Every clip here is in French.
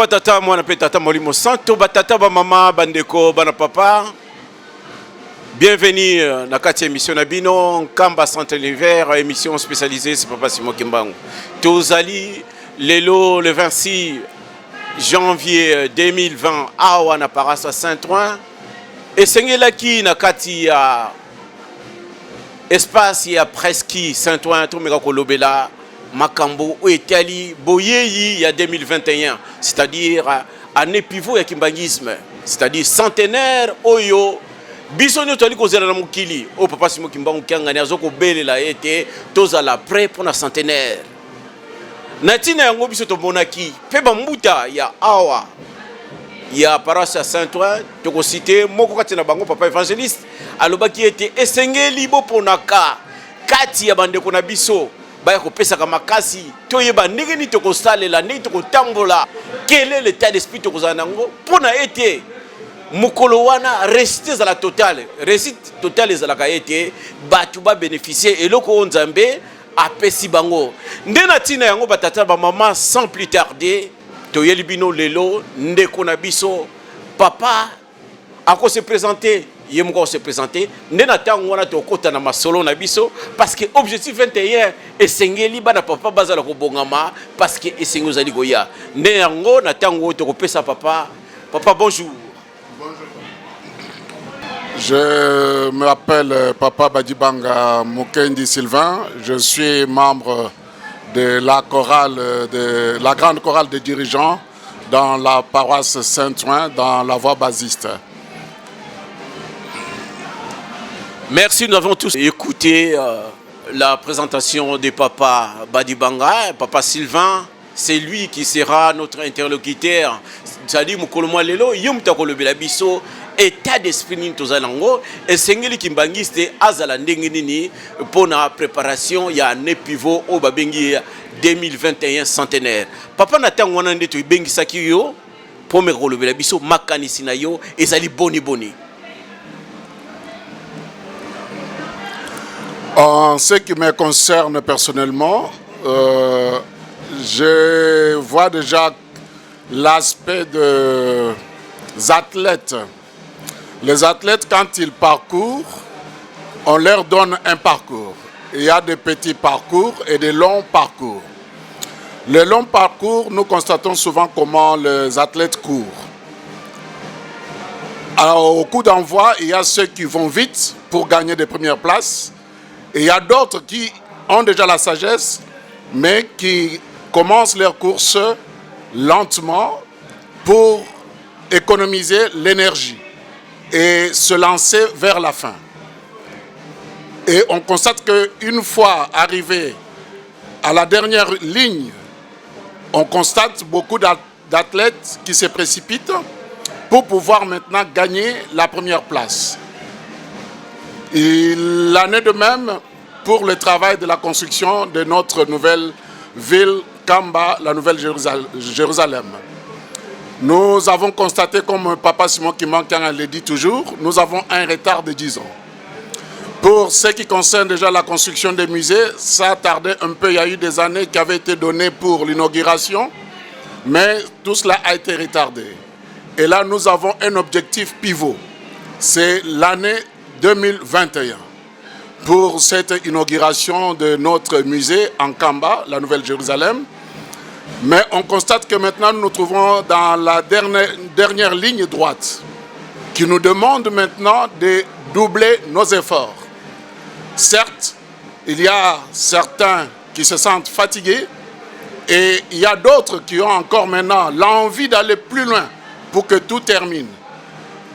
Tata mwana pe tata molimo santo batata ba mama bandeko bana papa. Bienvenue na kati émission na bino Nkamba Centre l'hiver, émission spécialisée c'est papa Simon Kimbangu. Tozali lelo le 26 janvier 2020 awa na Parasa Saint-Ouen et sengelaki na kati ya espace ya presque Saint-Ouen to meka kolobela makambo etali boyeyi ya 2021, c'est-à-dire année pivot ya kimbangisme, c'est-à-dire centenaire oyo biso nyo tali kozela na mokili o papa Simon Kimbangu kiangani azoko belela ete tozala prêt pour na centenaire na tina yango biso tomonaki pe bambuta ya awa ya Parasa Saint-Ouen toko cité moko kati na bango papa évangéliste alobaki ete esengeli boponaka kati ya bandeko na biso baya kopesaka makasi toyeba ndenge nini tokosalela ndenge tokotambola quel est l'état d'esprit tokozala nango mpona ete mukolo wana réussite ezala totale réussite totale ezalaka ete bato babénéficie eloko oyo nzambe apesi bango nde na ntina yango batata bamama sans plus tarder toyeli bino lelo ndeko na biso papa akose présenter ye moko se présenter nde na ntango wana tokota na masolo na biso parce que objectif 21 esengeli bana papa bazala kobongama parce que esengi ozali koya nde yango na ntango oyo tokopesa papa bonjour. Je m'appelle Papa Badibanga Mukendi Sylvain. Je suis membre de la chorale, de la grande chorale des dirigeants dans la paroisse Saint-Ouen, dans la voie basiste. Merci, nous avons tous écouté la présentation de Papa Badibanga, Papa Sylvain. C'est lui qui sera notre interlocuteur. C'est-à-dire, Moukoloma Lelo, Yom Takolobela Biso, état d'esprit ni tozalango, et Sengeli Kimbangiste, Azala Ndengenini, pour la préparation, il y a un pivot au Babengi 2021 centenaire. Papa Nathan Wanande, tu Bengi Sakiyo, pour me kolobela Biso, Makani Sinayo, et Zali Boni Boni. En ce qui me concerne personnellement, je vois déjà l'aspect des athlètes. Les athlètes, quand ils parcourent, on leur donne un parcours. Il y a des petits parcours et des longs parcours. Les longs parcours, nous constatons souvent comment les athlètes courent. Alors, au coup d'envoi, il y a ceux qui vont vite pour gagner des premières places. Et il y a d'autres qui ont déjà la sagesse, mais qui commencent leur course lentement pour économiser l'énergie et se lancer vers la fin. Et on constate qu'une fois arrivé à la dernière ligne, on constate beaucoup d'athlètes qui se précipitent pour pouvoir maintenant gagner la première place. Il en est de même pour le travail de la construction de notre nouvelle ville, Kamba, la nouvelle Jérusalem. Nous avons constaté, comme Papa Simon Kimbangu le dit toujours, nous avons un retard de 10 ans. Pour ce qui concerne déjà la construction des musées, ça a tardé un peu. Il y a eu des années qui avaient été données pour l'inauguration, mais tout cela a été retardé. Et là, nous avons un objectif pivot. C'est l'année 2021 pour cette inauguration de notre musée en Kamba, la Nouvelle Jérusalem. Mais on constate que maintenant nous nous trouvons dans la dernière ligne droite qui nous demande maintenant de doubler nos efforts. Certes, il y a certains qui se sentent fatigués et il y a d'autres qui ont encore maintenant l'envie d'aller plus loin pour que tout termine.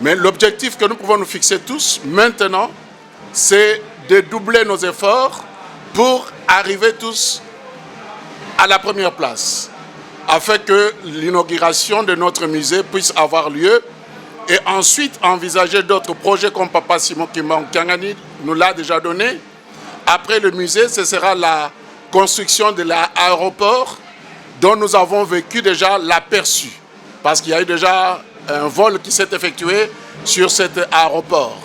Mais l'objectif que nous pouvons nous fixer tous maintenant, c'est de doubler nos efforts pour arriver tous à la première place, afin que l'inauguration de notre musée puisse avoir lieu et ensuite envisager d'autres projets comme Papa Simon Kimbangu nous l'a déjà donné. Après le musée, ce sera la construction de l'aéroport dont nous avons vécu déjà l'aperçu, parce qu'il y a eu déjà un vol qui s'est effectué sur cet aéroport.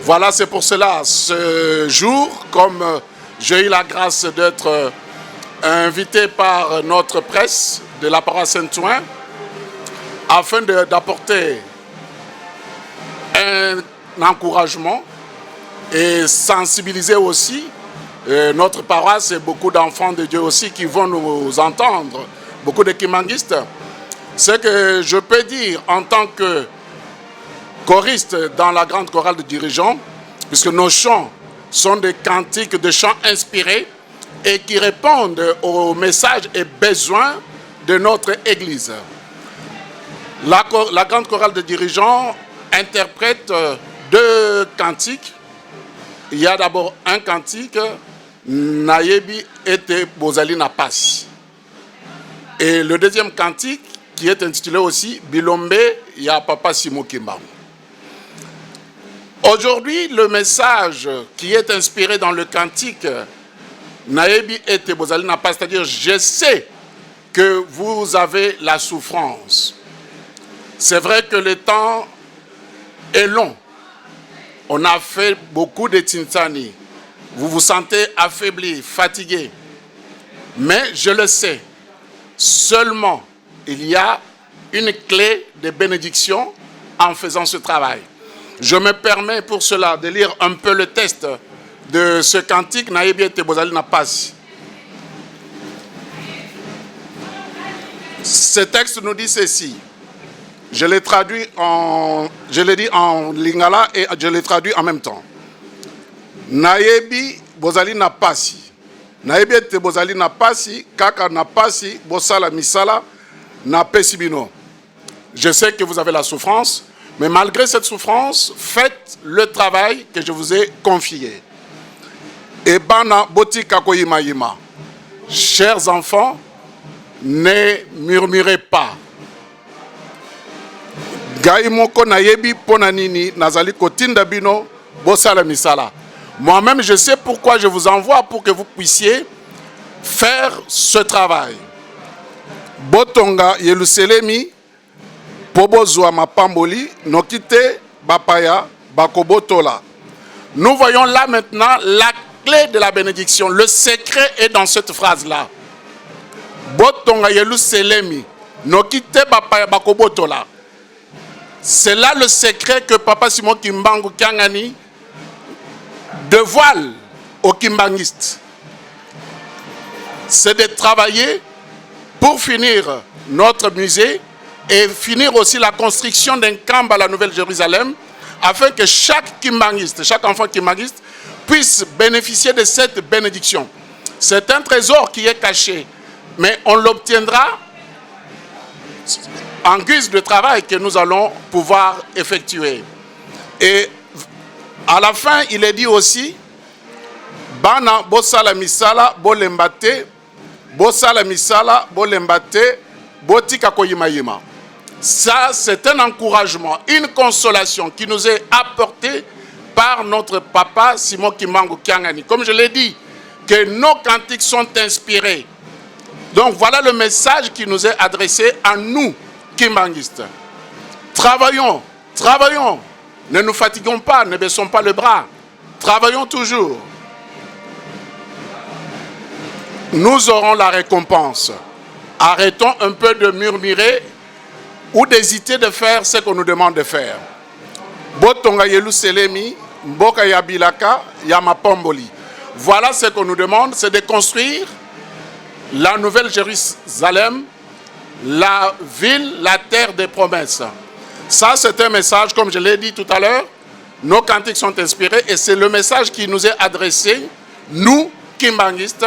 Voilà, c'est pour cela, ce jour, comme j'ai eu la grâce d'être invité par notre presse de la paroisse Saint-Ouen, afin d'apporter un encouragement et sensibiliser aussi notre paroisse et beaucoup d'enfants de Dieu aussi qui vont nous entendre, beaucoup de kimanguistes. Ce que je peux dire en tant que choriste dans la grande chorale de dirigeants, puisque nos chants sont des cantiques, des chants inspirés et qui répondent aux messages et besoins de notre Église. La grande chorale de dirigeants interprète 2 cantiques. Il y a d'abord un cantique, Nayebi ete bozali na pasi. Et le deuxième cantique, qui est intitulé aussi Bilombe ya Papa Simon Kimbangu. Aujourd'hui, le message qui est inspiré dans le cantique Nayebi ete bozali na pasi, c'est-à-dire je sais que vous avez la souffrance. C'est vrai que le temps est long. On a fait beaucoup de tintani. Vous vous sentez affaibli, fatigué. Mais je le sais, seulement il y a une clé de bénédiction en faisant ce travail. Je me permets pour cela de lire un peu le texte de ce cantique Nayebi ete bozali na pasi. Ce texte nous dit ceci. Je l'ai dit en lingala et je l'ai traduit en même temps. Nayebi bozali na pasi. Nayebi ete bozali na pasi, kaka na pasi, bosala misala, na pesibino. Je sais que vous avez la souffrance, mais malgré cette souffrance, faites le travail que je vous ai confié. Et bana botika koyima yima. Chers enfants, ne murmurez pas. Gai moko nayebi pona nini nazali kotinda bino bosala misala. Moi-même, je sais pourquoi je vous envoie pour que vous puissiez faire ce travail. Botonga Yerusalemi, Pobozwa Mapamboli, Nokite Bapaya, Bakobotola. Nous voyons là maintenant la clé de la bénédiction. Le secret est dans cette phrase-là. Botonga Yerusalemi, Nokite Bapaya, Bakobotola. C'est là le secret que Papa Simon Kimbangu Kiangani dévoile aux kimbanguistes. C'est de travailler pour finir notre musée et finir aussi la construction d'un camp à la Nouvelle-Jérusalem afin que chaque kimbanguiste, chaque enfant kimbanguiste puisse bénéficier de cette bénédiction. C'est un trésor qui est caché, mais on l'obtiendra en guise de travail que nous allons pouvoir effectuer. Et à la fin, il est dit aussi Bana bosala misala bolembate, bosala misala bolembate, botika koyima yima. Ça, c'est un encouragement, une consolation qui nous est apportée par notre papa Simon Kimbangu Kiangani. Comme je l'ai dit, que nos cantiques sont inspirés. Donc voilà le message qui nous est adressé à nous, kimbanguistes. Travaillons, travaillons. Ne nous fatiguons pas, ne baissons pas le bras. Travaillons toujours. Nous aurons la récompense. Arrêtons un peu de murmurer ou d'hésiter de faire ce qu'on nous demande de faire. Botonga Yerusalemi, Mboka Yabilaka, Yamapomboli. Voilà ce qu'on nous demande, c'est de construire la nouvelle Jérusalem, la ville, la terre des promesses. Ça, c'est un message, comme je l'ai dit tout à l'heure, nos cantiques sont inspirés et c'est le message qui nous est adressé, nous, kimbanguistes.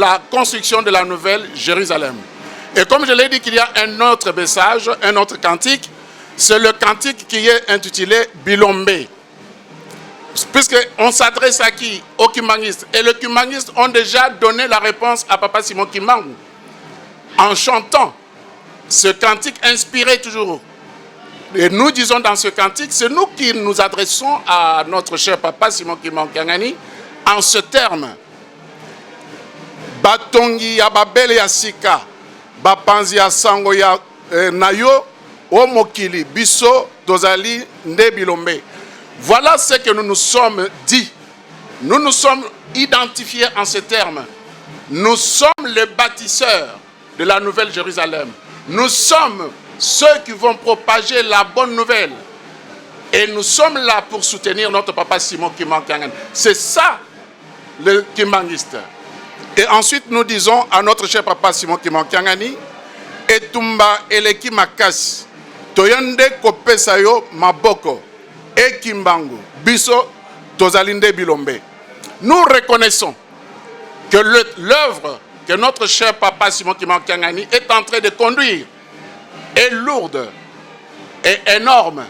la construction de la nouvelle Jérusalem. Et comme je l'ai dit qu'il y a un autre message, un autre cantique, c'est le cantique qui est intitulé Bilombe. Puisqu'on s'adresse à qui? Aux Kimbanguistes. Et les Kimbanguistes ont déjà donné la réponse à Papa Simon Kimbangu en chantant ce cantique inspiré toujours. Et nous disons dans ce cantique, c'est nous qui nous adressons à notre cher Papa Simon Kimbangu Kiangani en ce terme. Batongi ya babele ya sika, bapanzi ya sango ya nayo, o mokili, biso, tozali, nde bilombe. Voilà ce que nous nous sommes dit. Nous nous sommes identifiés en ces termes. Nous sommes les bâtisseurs de la Nouvelle Jérusalem. Nous sommes ceux qui vont propager la bonne nouvelle. Et nous sommes là pour soutenir notre Papa Simon Kimbangu Kiangani. C'est ça, le Kimbanguiste. Et ensuite, nous disons à notre cher Papa Simon Kimbangu Kiangani, Etumba eleki makasi, toyande kopesa yo maboko. Et Kimbangu, biso, tozalinde bilombe. Nous reconnaissons que l'œuvre que notre cher Papa Simon Kimbangu Kiangani est en train de conduire est lourde et énorme.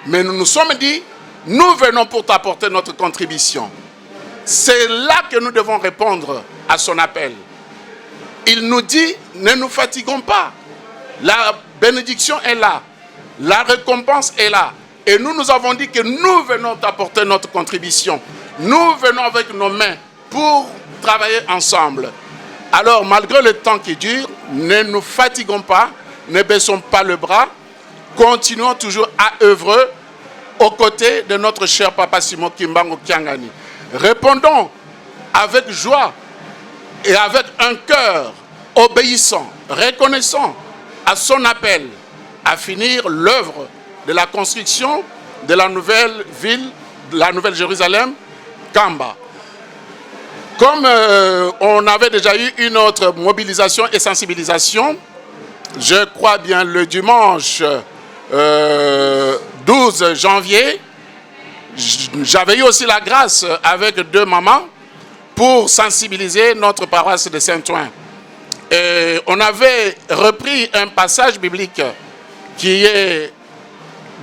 Mais nous nous sommes dit, nous venons pour t'apporter notre contribution. C'est là que nous devons répondre à son appel. Il nous dit, ne nous fatiguons pas. La bénédiction est là. La récompense est là. Et nous avons dit que nous venons t'apporter notre contribution. Nous venons avec nos mains pour travailler ensemble. Alors, malgré le temps qui dure, ne nous fatiguons pas, ne baissons pas le bras. Continuons toujours à œuvrer aux côtés de notre cher Papa Simon Kimbangu Kiangani. Répondons avec joie et avec un cœur obéissant, reconnaissant à son appel à finir l'œuvre de la construction de la nouvelle ville, de la nouvelle Jérusalem, Kamba. Comme on avait déjà eu une autre mobilisation et sensibilisation, je crois bien le dimanche 12 janvier, j'avais eu aussi la grâce avec 2 mamans pour sensibiliser notre paroisse de Saint-Ouen. Et on avait repris un passage biblique qui est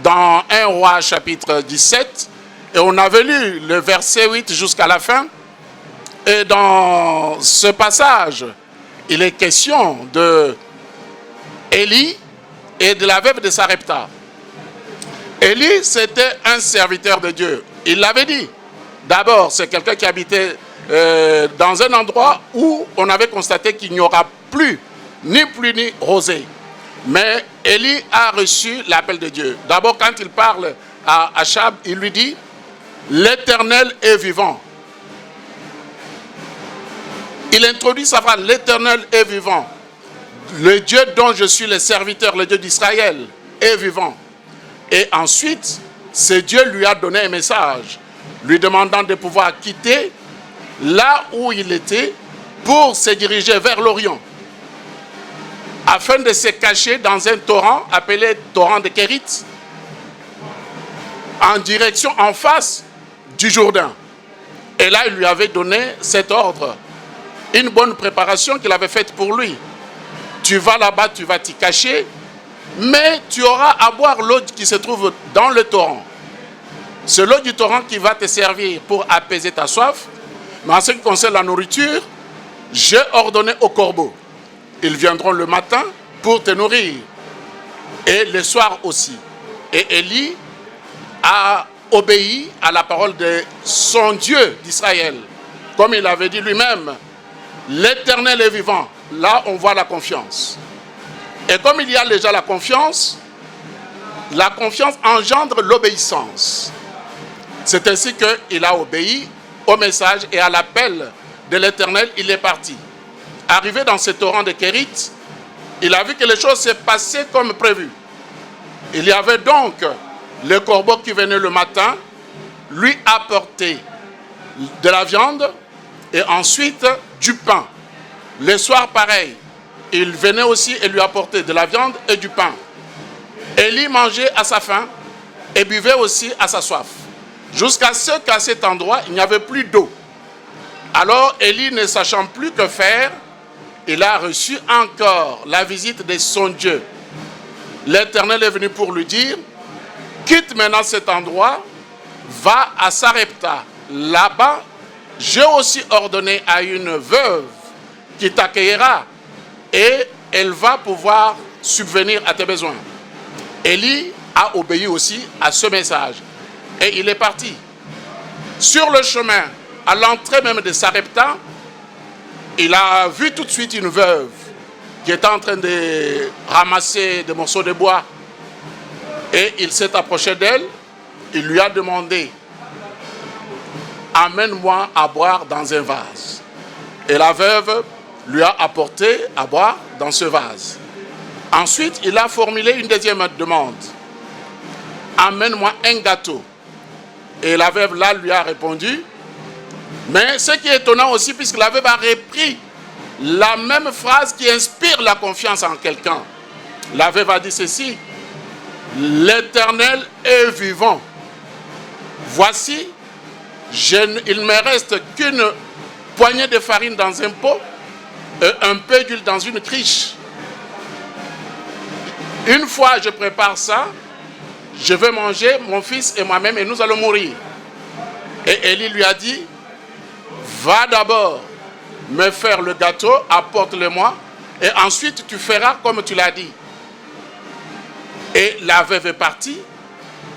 dans 1 Roi chapitre 17 et on avait lu le verset 8 jusqu'à la fin. Et dans ce passage, il est question de Élie et de la veuve de Sarepta. Élie, c'était un serviteur de Dieu. Il l'avait dit. D'abord, c'est quelqu'un qui habitait dans un endroit où on avait constaté qu'il n'y aura plus ni pluie ni rosée. Mais Élie a reçu l'appel de Dieu. D'abord, quand il parle à Achab, il lui dit « L'Éternel est vivant ». Il introduit sa phrase « L'Éternel est vivant ». Le Dieu dont je suis le serviteur, le Dieu d'Israël, est vivant. Et ensuite, ce Dieu lui a donné un message, lui demandant de pouvoir quitter là où il était pour se diriger vers l'Orient, afin de se cacher dans un torrent appelé torrent de Kérit, en direction, en face du Jourdain. Et là, il lui avait donné cet ordre, une bonne préparation qu'il avait faite pour lui. Tu vas là-bas, tu vas t'y cacher, mais tu auras à boire l'eau qui se trouve dans le torrent. C'est l'eau du torrent qui va te servir pour apaiser ta soif. Mais en ce qui concerne la nourriture, j'ai ordonné aux corbeaux. Ils viendront le matin pour te nourrir. Et le soir aussi. Et Élie a obéi à la parole de son Dieu d'Israël. Comme il avait dit lui-même, l'Éternel est vivant. Là, on voit la confiance. Et comme il y a déjà la confiance engendre l'obéissance. C'est ainsi qu'il a obéi au message et à l'appel de l'Éternel, il est parti. Arrivé dans ce torrent de Kérit, il a vu que les choses se passaient comme prévu. Il y avait donc le corbeau qui venait le matin, lui apporter de la viande et ensuite du pain. Le soir, pareil, il venait aussi et lui apporter de la viande et du pain. Élie mangeait à sa faim et buvait aussi à sa soif. Jusqu'à ce qu'à cet endroit, il n'y avait plus d'eau. Alors Élie, ne sachant plus que faire, il a reçu encore la visite de son Dieu. L'Éternel est venu pour lui dire, quitte maintenant cet endroit, va à Sarepta. Là-bas, j'ai aussi ordonné à une veuve qui t'accueillera et elle va pouvoir subvenir à tes besoins. Élie a obéi aussi à ce message et il est parti. Sur le chemin, à l'entrée même de Sarepta, il a vu tout de suite une veuve qui était en train de ramasser des morceaux de bois. Et il s'est approché d'elle, il lui a demandé, amène-moi à boire dans un vase. Et la veuve lui a apporté à boire dans ce vase. Ensuite, il a formulé une deuxième demande. Amène-moi un gâteau. Et la veuve là lui a répondu. Mais ce qui est étonnant aussi, puisque la veuve a repris la même phrase qui inspire la confiance en quelqu'un. La veuve a dit ceci. L'Éternel est vivant. Voici, il ne me reste qu'une poignée de farine dans un pot et un peu d'huile dans une criche. Une fois je prépare ça, je vais manger, mon fils et moi-même, et nous allons mourir. Et Élie lui a dit, va d'abord me faire le gâteau, apporte-le-moi, et ensuite tu feras comme tu l'as dit. Et la veuve est partie,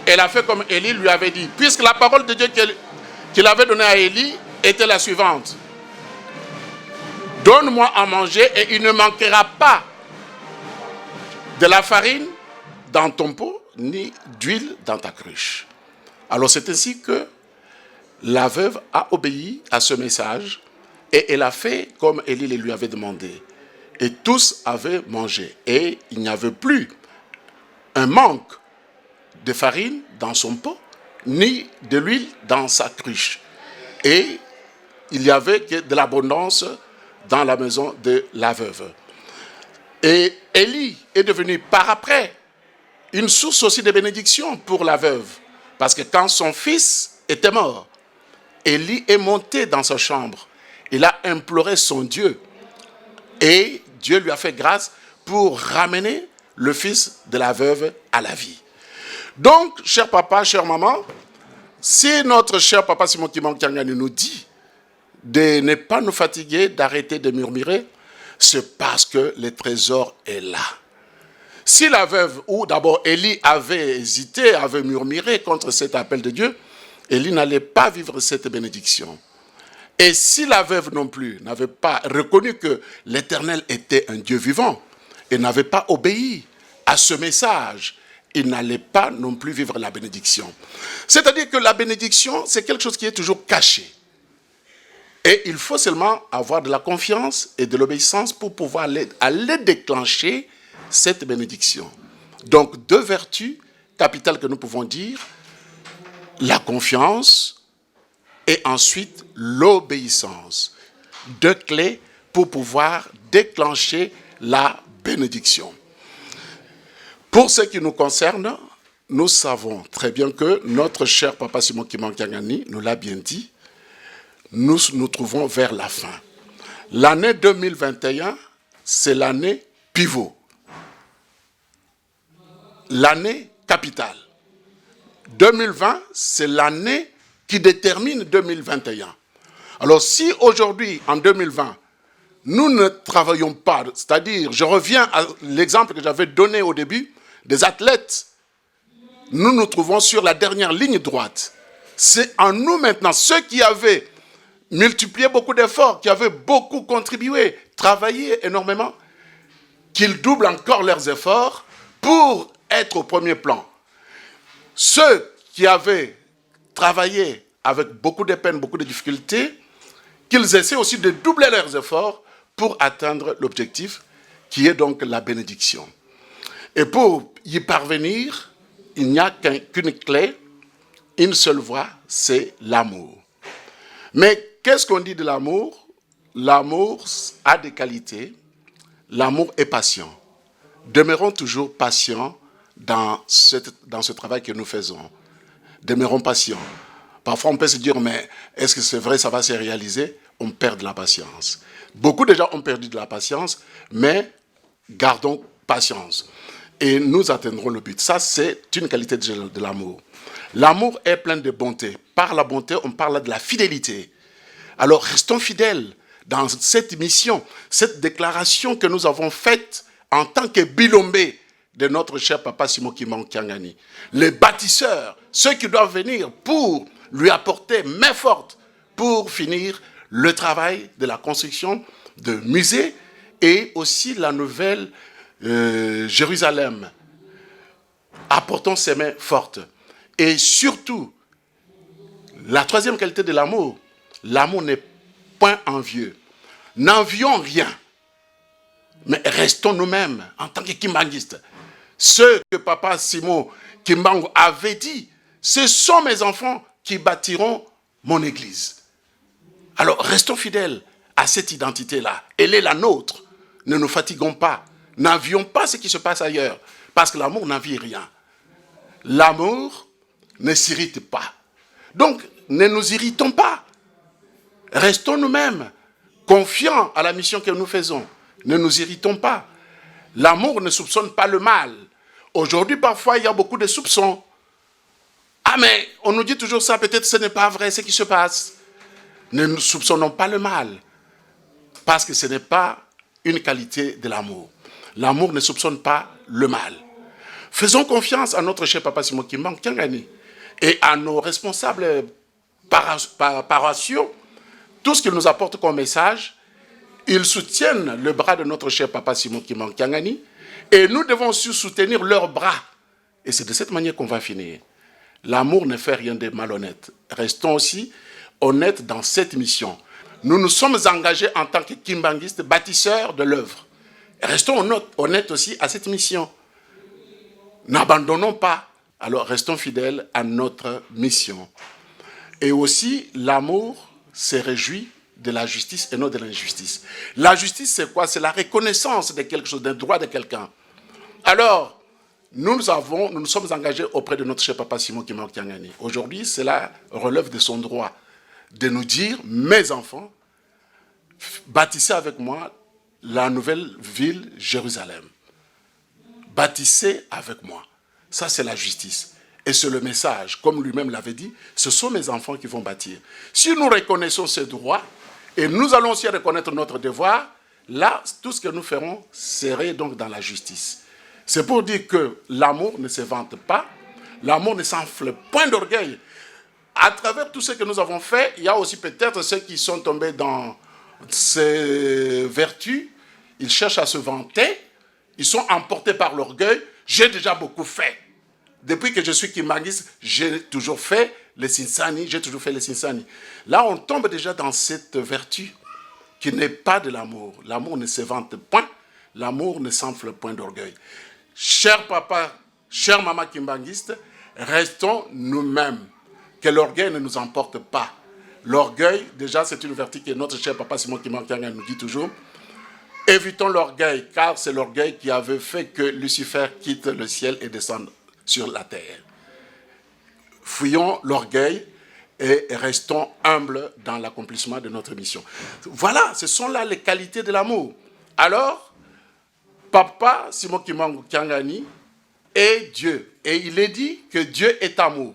elle a fait comme Élie lui avait dit, puisque la parole de Dieu qu'il avait donnée à Élie était la suivante. Donne-moi à manger et il ne manquera pas de la farine dans ton pot, ni d'huile dans ta cruche. Alors c'est ainsi que la veuve a obéi à ce message et elle a fait comme Élie lui avait demandé. Et tous avaient mangé. Et il n'y avait plus un manque de farine dans son pot, ni de l'huile dans sa cruche. Et il y avait que de l'abondance dans la maison de la veuve. Et Élie est devenu par après une source aussi de bénédiction pour la veuve. Parce que quand son fils était mort, Élie est monté dans sa chambre. Il a imploré son Dieu. Et Dieu lui a fait grâce pour ramener le fils de la veuve à la vie. Donc, cher papa, chère maman, si notre cher papa Simon Kimon Kiangani nous dit de ne pas nous fatiguer, d'arrêter de murmurer, c'est parce que le trésor est là. Si la veuve, ou d'abord Élie avait hésité, avait murmuré contre cet appel de Dieu, Élie n'allait pas vivre cette bénédiction. Et si la veuve non plus n'avait pas reconnu que l'Éternel était un Dieu vivant et n'avait pas obéi à ce message, il n'allait pas non plus vivre la bénédiction. C'est-à-dire que la bénédiction, c'est quelque chose qui est toujours caché. Et il faut seulement avoir de la confiance et de l'obéissance pour pouvoir aller déclencher cette bénédiction. Donc, deux vertus capitales que nous pouvons dire, la confiance et ensuite l'obéissance. Deux clés pour pouvoir déclencher la bénédiction. Pour ce qui nous concerne, nous savons très bien que notre cher papa Simon Kimon Kiangani nous l'a bien dit, nous nous trouvons vers la fin. L'année 2021, c'est l'année pivot. L'année capitale. 2020, c'est l'année qui détermine 2021. Alors si aujourd'hui, en 2020, nous ne travaillons pas, c'est-à-dire, je reviens à l'exemple que j'avais donné au début, des athlètes, nous nous trouvons sur la dernière ligne droite. C'est en nous maintenant, ceux qui avaient multiplié beaucoup d'efforts, qui avaient beaucoup contribué, travaillé énormément, qu'ils doublent encore leurs efforts pour être au premier plan. Ceux qui avaient travaillé avec beaucoup de peine, beaucoup de difficultés, qu'ils essaient aussi de doubler leurs efforts pour atteindre l'objectif qui est donc la bénédiction. Et pour y parvenir, il n'y a qu'une clé, une seule voie, c'est l'amour. Mais qu'est-ce qu'on dit de l'amour? L'amour a des qualités. L'amour est patient. Demeurons toujours patients dans ce travail que nous faisons. Demeurons patients. Parfois, on peut se dire, mais est-ce que c'est vrai, ça va se réaliser? on perd de la patience. Beaucoup de gens ont perdu de la patience, mais gardons patience. Et nous atteindrons le but. Ça, c'est une qualité de l'amour. L'amour est plein de bonté. Par la bonté, on parle de la fidélité. Alors, restons fidèles dans cette mission, cette déclaration que nous avons faite en tant que bilombé de notre cher papa Simon Kimbangu Kiangani. Les bâtisseurs, ceux qui doivent venir pour lui apporter main forte pour finir le travail de la construction de musées et aussi la nouvelle Jérusalem. Apportons ces mains fortes. Et surtout, la troisième qualité de l'amour, l'amour n'est point envieux. N'envions rien, mais restons nous-mêmes en tant que kimbanguistes. Ce que papa Simon Kimbangu avait dit, ce sont mes enfants qui bâtiront mon église. Alors restons fidèles à cette identité-là. Elle est la nôtre. Ne nous fatiguons pas. N'envions pas ce qui se passe ailleurs. Parce que l'amour n'envie rien. L'amour ne s'irrite pas. Donc, ne nous irritons pas. Restons nous-mêmes, confiants à la mission que nous faisons. Ne nous irritons pas. L'amour ne soupçonne pas le mal. Aujourd'hui, parfois, il y a beaucoup de soupçons. Ah, mais on nous dit toujours ça, peut-être ce n'est pas vrai ce qui se passe. Ne nous soupçonnons pas le mal. Parce que ce n'est pas une qualité de l'amour. L'amour ne soupçonne pas le mal. Faisons confiance à notre cher papa Simon Kimbangu Kiangani et à nos responsables paroissiaux. Tout ce qu'ils nous apportent comme message, ils soutiennent le bras de notre cher papa Simon Kimbangu Kiangani et nous devons aussi soutenir leurs bras. Et c'est de cette manière qu'on va finir. L'amour ne fait rien de malhonnête. Restons aussi honnêtes dans cette mission. Nous nous sommes engagés en tant que kimbanguistes, bâtisseurs de l'œuvre. Restons honnêtes aussi à cette mission. N'abandonnons pas. Alors restons fidèles à notre mission. Et aussi, l'amour se réjouit de la justice et non de l'injustice. La justice, c'est quoi? C'est la reconnaissance de quelque chose, d'un droit de quelqu'un. Alors, nous nous sommes engagés auprès de notre cher papa Simon Kimbangu Kiangani. Aujourd'hui, cela relève de son droit de nous dire, mes enfants, bâtissez avec moi la nouvelle ville Jérusalem. Bâtissez avec moi. Ça, c'est la justice. Et c'est le message. Comme lui-même l'avait dit, ce sont mes enfants qui vont bâtir. Si nous reconnaissons ce droit, et nous allons aussi reconnaître notre devoir, là, tout ce que nous ferons serait donc dans la justice. C'est pour dire que l'amour ne se vante pas, l'amour ne s'enfle point d'orgueil. À travers tout ce que nous avons fait, il y a aussi peut-être ceux qui sont tombés dans ces vertus, ils cherchent à se vanter, ils sont emportés par l'orgueil. J'ai déjà beaucoup fait. Depuis que je suis kimbanguiste, j'ai toujours fait les sinsani, Là, on tombe déjà dans cette vertu qui n'est pas de l'amour. L'amour ne se vante point, l'amour ne s'enfle point d'orgueil. Cher papa, chère maman kimbanguiste, restons nous-mêmes. Que l'orgueil ne nous emporte pas. L'orgueil, déjà, c'est une vertu que notre cher papa Simon Kimbangu Kiangani nous dit toujours. Évitons l'orgueil, car c'est l'orgueil qui avait fait que Lucifer quitte le ciel et descende sur la terre. Fuyons l'orgueil et restons humbles dans l'accomplissement de notre mission. Voilà, ce sont là les qualités de l'amour. Alors, papa Simon Kimbangu Kiangani est Dieu. Et il est dit que Dieu est amour.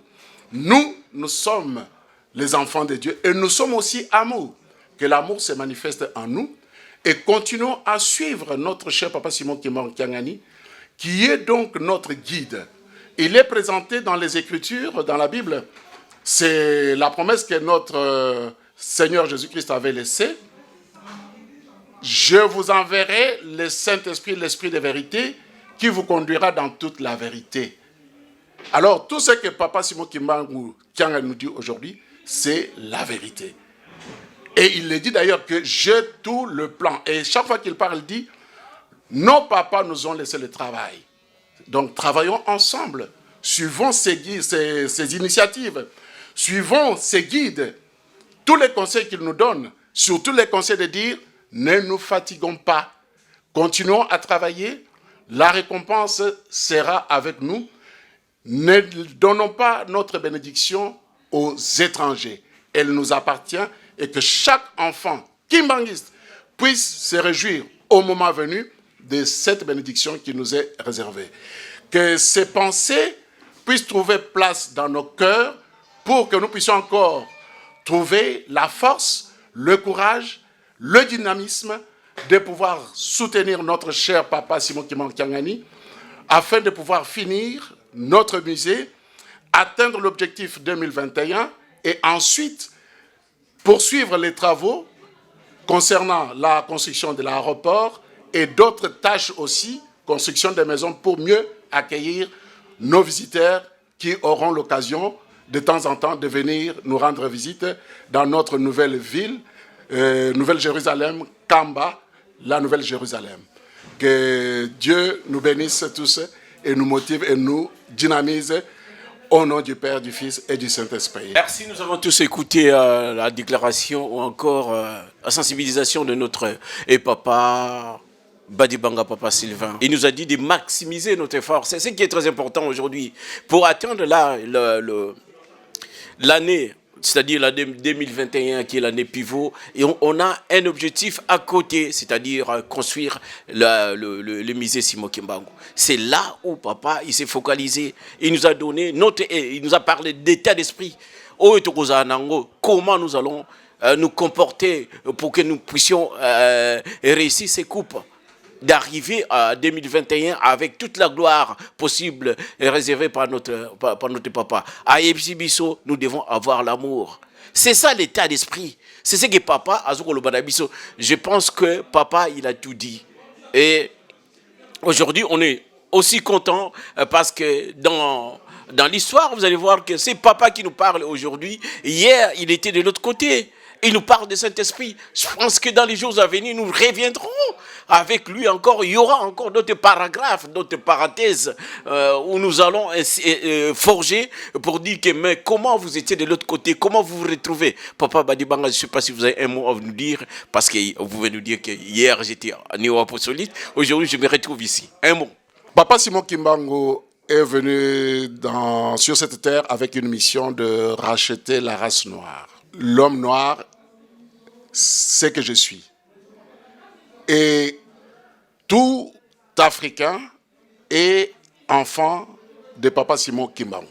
Nous sommes les enfants de Dieu et nous sommes aussi amour. Que l'amour se manifeste en nous et continuons à suivre notre cher papa Simon Kimbangu Kiangani, qui est donc notre guide. Il est présenté dans les Écritures, dans la Bible. C'est la promesse que notre Seigneur Jésus-Christ avait laissée. Je vous enverrai le Saint-Esprit, l'Esprit de vérité, qui vous conduira dans toute la vérité. Alors, tout ce que papa Simon Kimbangu Kiangani nous dit aujourd'hui, c'est la vérité. Et il le dit d'ailleurs que j'ai tout le plan. Et chaque fois qu'il parle, il dit, nos papas nous ont laissé le travail. Donc, travaillons ensemble. Suivons ces initiatives. Suivons ces guides. Tous les conseils qu'il nous donne, surtout les conseils de dire, ne nous fatiguons pas. Continuons à travailler. La récompense sera avec nous. Ne donnons pas notre bénédiction aux étrangers. Elle nous appartient et que chaque enfant kimbanguiste puisse se réjouir au moment venu de cette bénédiction qui nous est réservée. Que ces pensées puissent trouver place dans nos cœurs pour que nous puissions encore trouver la force, le courage, le dynamisme de pouvoir soutenir notre cher papa Simon Kimbangu Kiangani afin de pouvoir finir notre musée, atteindre l'objectif 2021 et ensuite poursuivre les travaux concernant la construction de l'aéroport et d'autres tâches aussi, construction des maisons pour mieux accueillir nos visiteurs qui auront l'occasion de temps en temps de venir nous rendre visite dans notre nouvelle ville, Nouvelle-Jérusalem, Kamba, la Nouvelle-Jérusalem. Que Dieu nous bénisse tous et nous motive et nous dynamise au nom du Père, du Fils et du Saint-Esprit. Merci, nous avons tous écouté la déclaration ou encore la sensibilisation de notre papa Badibanga, papa Sylvain. Il nous a dit de maximiser notre effort. C'est ce qui est très important aujourd'hui pour atteindre l'année, c'est-à-dire l'année 2021 qui est l'année pivot, et on a un objectif à côté, c'est-à-dire construire le musée Simon Kimbangu. C'est là où papa il s'est focalisé. Il nous a donné il nous a parlé d'état d'esprit. Comment nous allons nous comporter pour que nous puissions réussir ces coupes, d'arriver à 2021 avec toute la gloire possible réservée par notre papa. À Ebisibiso, nous devons avoir l'amour. C'est ça l'état d'esprit. C'est ce que papa a dit. Je pense que papa, il a tout dit. Et aujourd'hui, on est aussi content parce que dans l'histoire, vous allez voir que c'est papa qui nous parle aujourd'hui. Hier, il était de l'autre côté. Il nous parle de Saint-Esprit. Je pense que dans les jours à venir, nous reviendrons avec lui encore. Il y aura encore d'autres paragraphes, d'autres parenthèses où nous allons forger pour dire que mais comment vous étiez de l'autre côté, comment vous vous retrouvez. Papa Badibanga, je ne sais pas si vous avez un mot à nous dire, parce que vous pouvez nous dire que hier j'étais à Néo-Apostolique, aujourd'hui je me retrouve ici. Un mot. Papa Simon Kimbangu est venu sur cette terre avec une mission de racheter la race noire. L'homme noir, c'est que je suis. Et tout Africain est enfant de Papa Simon Kimbangu.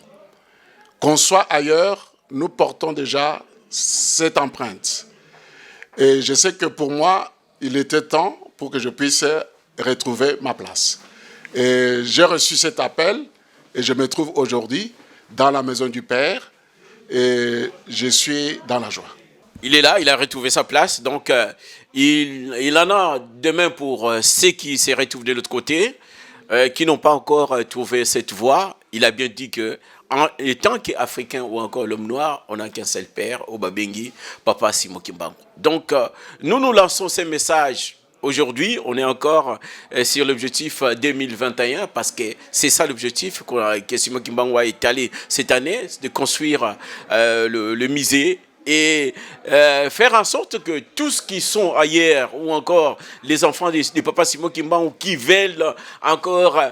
Qu'on soit ailleurs, nous portons déjà cette empreinte. Et je sais que pour moi, il était temps pour que je puisse retrouver ma place. Et j'ai reçu cet appel et je me trouve aujourd'hui dans la maison du Père. Et je suis dans la joie. Il est là, il a retrouvé sa place, donc il en a demain pour ceux qui se retrouvent de l'autre côté, qui n'ont pas encore trouvé cette voie. Il a bien dit que en tant qu'Africain ou encore l'homme noir, on n'a qu'un seul père, Obabengi, Papa Simon Kimbangu. Donc nous lançons ces messages. Aujourd'hui, on est encore sur l'objectif 2021 parce que c'est ça l'objectif que Simon Kimbangu a étalé cette année, de construire le musée et faire en sorte que tous qui sont ailleurs ou encore les enfants de Papa Simon Kimbangu qui veulent encore,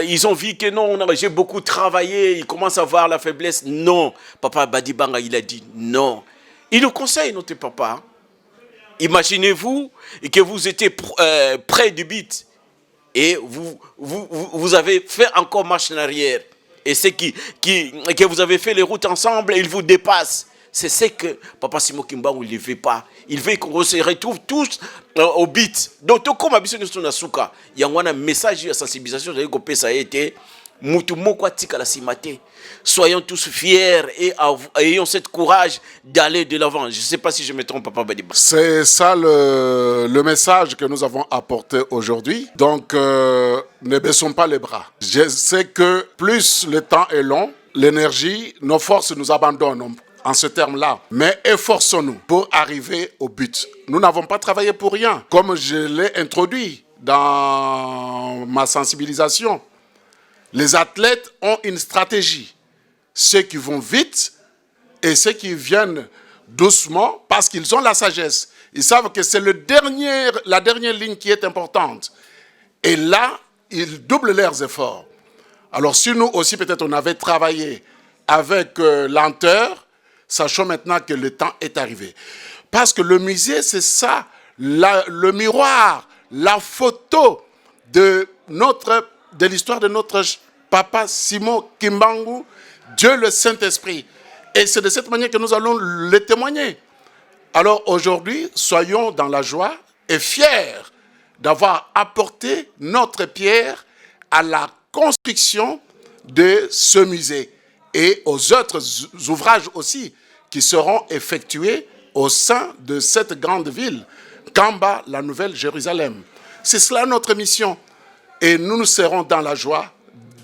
ils ont vu que non, j'ai beaucoup travaillé, ils commencent à voir la faiblesse. Non, Papa Badibanga, il a dit non. Il nous conseille, notre papa. Imaginez-vous que vous étiez près du but et vous avez fait encore marche en arrière. Et ceux que vous avez fait les routes ensemble, ils vous dépassent. C'est ce que Papa Simon Kimbangu ne veut pas. Il veut qu'on se retrouve tous au but. Donc, comme Abisson Nasuka, il y a un message de sensibilisation que ça a été. Soyons tous fiers et ayons ce courage d'aller de l'avant. Je ne sais pas si je me trompe, Papa Badibanga. C'est ça le message que nous avons apporté aujourd'hui. Donc, ne baissons pas les bras. Je sais que plus le temps est long, l'énergie, nos forces nous abandonnent en ce terme-là. Mais efforçons-nous pour arriver au but. Nous n'avons pas travaillé pour rien. Comme je l'ai introduit dans ma sensibilisation, les athlètes ont une stratégie. Ceux qui vont vite et ceux qui viennent doucement parce qu'ils ont la sagesse. Ils savent que c'est la dernière ligne qui est importante. Et là, ils doublent leurs efforts. Alors si nous aussi peut-être on avait travaillé avec lenteur, sachons maintenant que le temps est arrivé. Parce que le musée, c'est ça, le miroir, la photo de l'histoire de notre papa Simon Kimbangu, Dieu le Saint-Esprit. Et c'est de cette manière que nous allons le témoigner. Alors aujourd'hui, soyons dans la joie et fiers d'avoir apporté notre pierre à la construction de ce musée et aux autres ouvrages aussi qui seront effectués au sein de cette grande ville, Kamba, la Nouvelle Jérusalem. C'est cela notre mission. Et nous serons dans la joie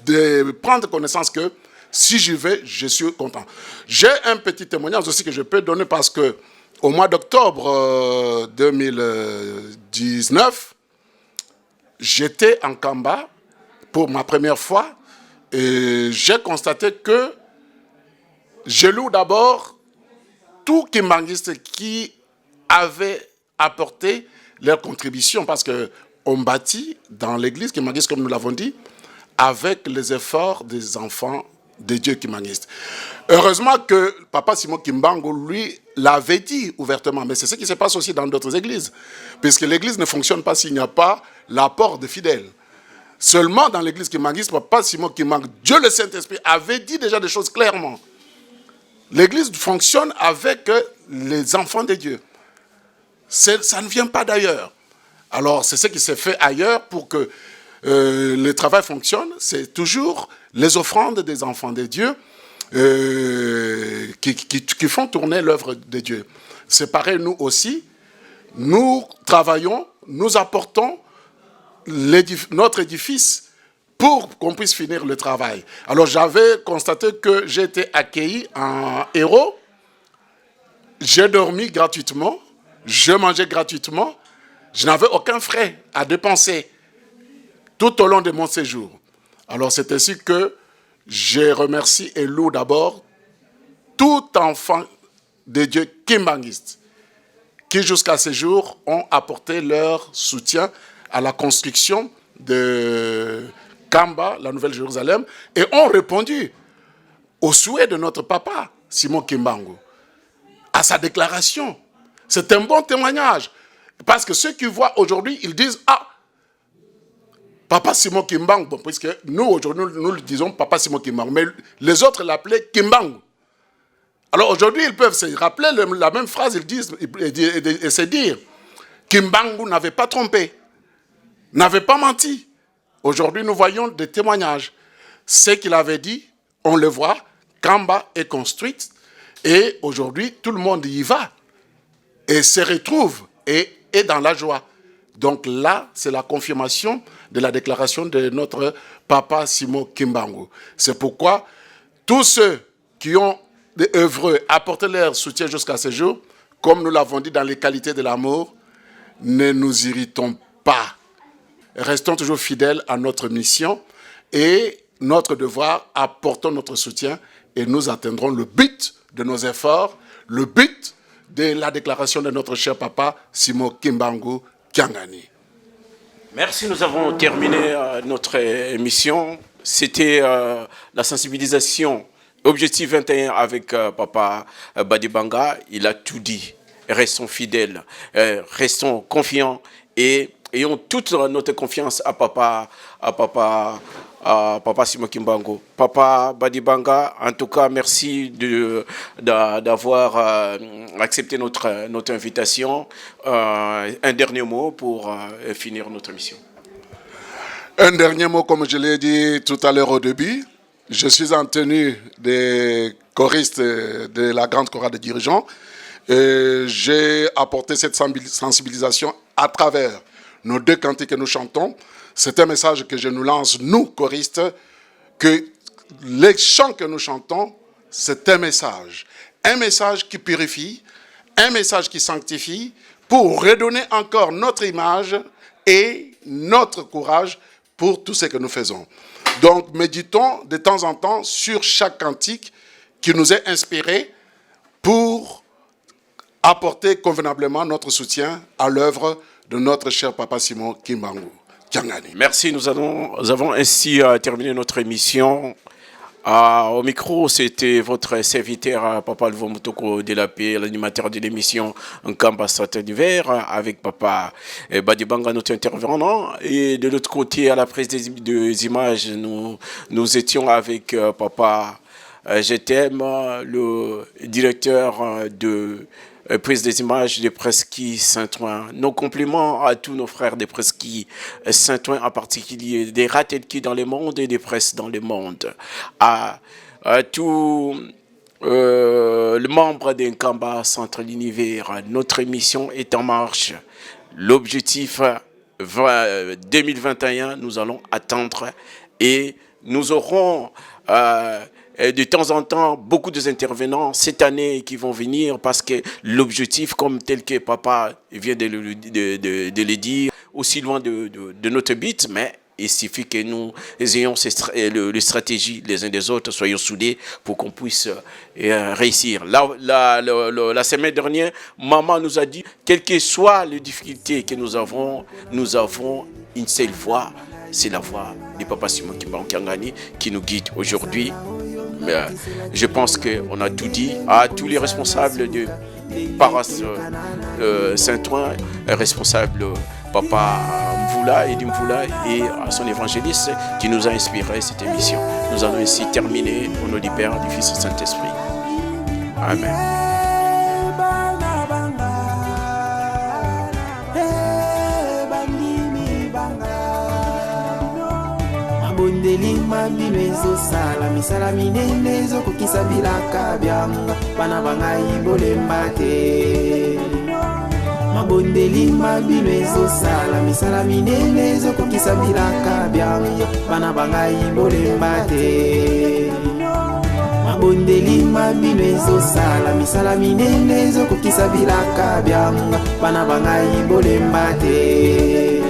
de prendre connaissance que si j'y vais, je suis content. J'ai un petit témoignage aussi que je peux donner parce que au mois d'octobre 2019, j'étais en Kamba pour ma première fois et j'ai constaté que je loue d'abord tous kimbanguistes qui avaient apporté leur contribution parce qu'on bâtit dans l'église kimbanguiste, comme nous l'avons dit, avec les efforts des enfants de Dieu kimbanguistes. Heureusement que Papa Simon Kimbangu, lui, l'avait dit ouvertement, mais c'est ce qui se passe aussi dans d'autres églises, puisque l'église ne fonctionne pas s'il n'y a pas l'apport de fidèles. Seulement dans l'église kimbanguiste, Papa Simon Kimbangu, Dieu le Saint-Esprit, avait dit déjà des choses clairement. L'église fonctionne avec les enfants de Dieu. Ça ne vient pas d'ailleurs. Alors, c'est ce qui s'est fait ailleurs pour que le travail fonctionne. C'est toujours les offrandes des enfants de Dieu qui font tourner l'œuvre de Dieu. C'est pareil, nous aussi. Nous travaillons, nous apportons notre édifice pour qu'on puisse finir le travail. Alors j'avais constaté que j'ai été accueilli en héros, j'ai dormi gratuitement, je mangeais gratuitement, je n'avais aucun frais à dépenser tout au long de mon séjour. Alors c'est ainsi que je remercie et loue d'abord tout enfant de Dieu kimbanguiste qui jusqu'à ce jour ont apporté leur soutien à la construction de Kamba, la Nouvelle Jérusalem, et ont répondu au souhait de notre papa, Simon Kimbangu, à sa déclaration. C'est un bon témoignage. Parce que ceux qui voient aujourd'hui, ils disent, ah, Papa Simon Kimbangu, bon, puisque nous, aujourd'hui, nous le disons Papa Simon Kimbangu, mais les autres l'appelaient Kimbangu. Alors aujourd'hui, ils peuvent se rappeler la même phrase, ils disent, et se dire, Kimbangu n'avait pas trompé, n'avait pas menti. Aujourd'hui, nous voyons des témoignages. Ce qu'il avait dit, on le voit, Kamba est construite, et aujourd'hui, tout le monde y va, et se retrouve, et est dans la joie. Donc là, c'est la confirmation de la déclaration de notre papa Simon Kimbangu. C'est pourquoi tous ceux qui ont œuvré, apporté leur soutien jusqu'à ce jour, comme nous l'avons dit dans les qualités de l'amour, ne nous irritons pas. Restons toujours fidèles à notre mission et notre devoir, apportons notre soutien et nous atteindrons le but de nos efforts, le but de la déclaration de notre cher papa Simon Kimbangu Kiangani. Merci, nous avons terminé notre émission. C'était la sensibilisation Objectif 21 avec papa Badibanga. Il a tout dit. Restons fidèles, restons confiants et ayons toute notre confiance à papa Simon Kimbangu. Papa Badibanga, en tout cas, merci d'avoir accepté notre invitation. Un dernier mot pour finir notre émission. Un dernier mot, comme je l'ai dit tout à l'heure au début. Je suis en tenue des choristes de la grande chorale de dirigeants. J'ai apporté cette sensibilisation à travers nos deux cantiques que nous chantons. C'est un message que je nous lance, nous, choristes, que les chants que nous chantons, c'est un message qui purifie, un message qui sanctifie, pour redonner encore notre image et notre courage pour tout ce que nous faisons. Donc, méditons de temps en temps sur chaque cantique qui nous est inspiré pour apporter convenablement notre soutien à l'œuvre de notre cher papa Simon Kimbangu Kiangani. Merci, nous avons ainsi terminé notre émission Au micro, c'était votre serviteur, Papa Louvo Moutoko de la Paix, l'animateur de l'émission Nkamba Saint d'hiver, avec Papa Badibanga, notre intervenant. Et de l'autre côté, à la presse des images, nous étions avec Papa Je t'aime, le directeur de prise des images de Presqu'île Saint-Ouen. Nos compliments à tous nos frères de Presqu'île Saint-Ouen, en particulier des Ratelki dans le monde et des presses dans le monde. À tous les membres d'Nkamba Centre l'Univers, notre émission est en marche. L'objectif 2021, nous allons attendre et nous aurons de temps en temps beaucoup d'intervenants cette année qui vont venir parce que l'objectif, comme tel que Papa vient de le dire, aussi loin de notre but, mais il suffit que nous ayons les stratégies les uns des autres, soyons soudés pour qu'on puisse réussir. La semaine dernière, maman nous a dit, quelles que soient les difficultés que nous avons une seule voix, c'est la voix du Papa Simon Kimba Nkangani qui nous guide aujourd'hui. Je pense qu'on a tout dit à tous les responsables de Paras Saint-Ouen, responsable Papa Mvoula et Dimvoula et à son évangéliste qui nous a inspiré cette émission. Nous allons ici terminer au nom du Père, du Fils et du Saint-Esprit. Amen. Bondeli mabino ezosala misala minene ezokokisa bilaka byanga bana bangai bolemba te. Mabondeli mabino ezosala misala minene ezokokisa bilaka byanga bana bangai bolemba te. Mabondeli mabino ezosala misala minene ezokokisa bilaka byanga bana bangai bolemba te.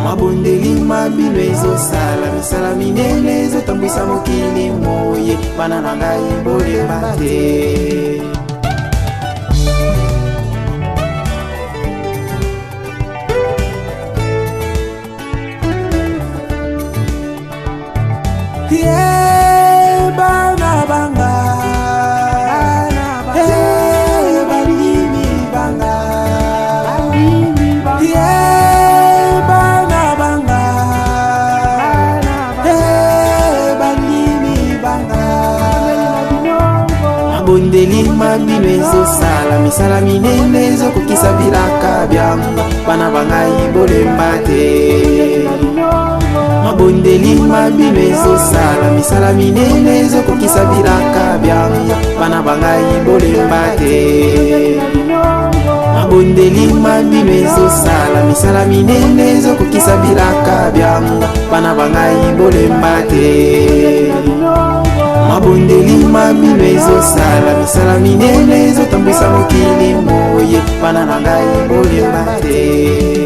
Mabondeli mabino ezosala misala minene ezotambwisa mokili moye bana na ngai bolemba te. Bana banga balimi banga Bondeli mabino ezosala misala minene ezokokisa bilaka byanga bana bangai bolemba te. Mabondeli mabino ezosala misala minene ezokokisa bilaka byanga bana bangai bolemba te. Mabondeli mabino ezosala misala minene ezokokisa bilaka byanga bana bangai bolemba te. Mabondeli mabino ezosala misala minene ezotambwisa mokili moye bana na ngai bolemba te.